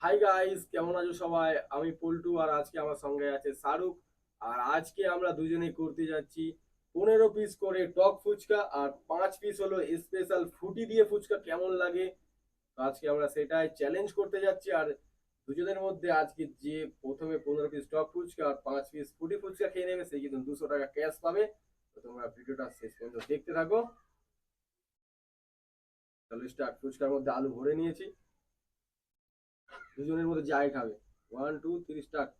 Hi guys, কেমন আছো সবাই? আমি পল্টু আর আজকে আমার সঙ্গে আছে শাহরুখ। আর আজকে আমরা দুজনেই করতে যাচ্ছি 15 পিস করে টক ফুচকা আর 5 পিস হলো স্পেশাল ফুটি দিয়ে ফুচকা। কেমন লাগে? তো আজকে আমরা সেটাই চ্যালেঞ্জ করতে যাচ্ছি। আর দুজনের মধ্যে আজকে যে প্রথমে 15 পিস টক ফুচকা আর 5 পিস ফুটি ফুচকা খেয়ে নেবে সে কিন্তু 200 টাকা ক্যাশ পাবে। তো তোমরা ভিডিওটা শেষ পর্যন্ত দেখতে থাকো। চলো স্টার্ট। ফুচকার মধ্যে আলু ভরে নিয়েছি। দুজনের মধ্যে যাই খাবে। 1 2 3 স্টার্ট।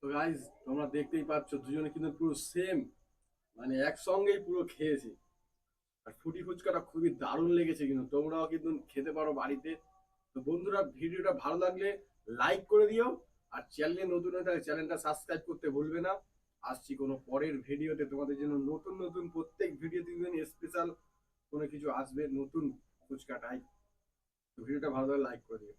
তো গাইজ, তোমরা দেখতেই পাচ্ছ দুজনে কিন্তু পুরো সেম, মানে একসঙ্গেই পুরো খেয়েছি। আর ফুটি ফুচকাটা খুবই দারুণ লেগেছে, কিন্তু তোমরাও কিন্তু খেতে পারো বাড়িতে। তো বন্ধুরা, ভিডিওটা ভালো লাগলে লাইক করে দিও। আর চ্যানেলে নতুন হলে চ্যানেলটা সাবস্ক্রাইব করতে ভুলবে না। আসছি কোনো পরের ভিডিওতে তোমাদের জন্য নতুন নতুন প্রত্যেক ভিডিও দিবেন স্পেশাল কোনো কিছু আসবে নতুন ফুচকাটাই। তো ভিডিওটা ভালো লাগলে লাইক করে দিও।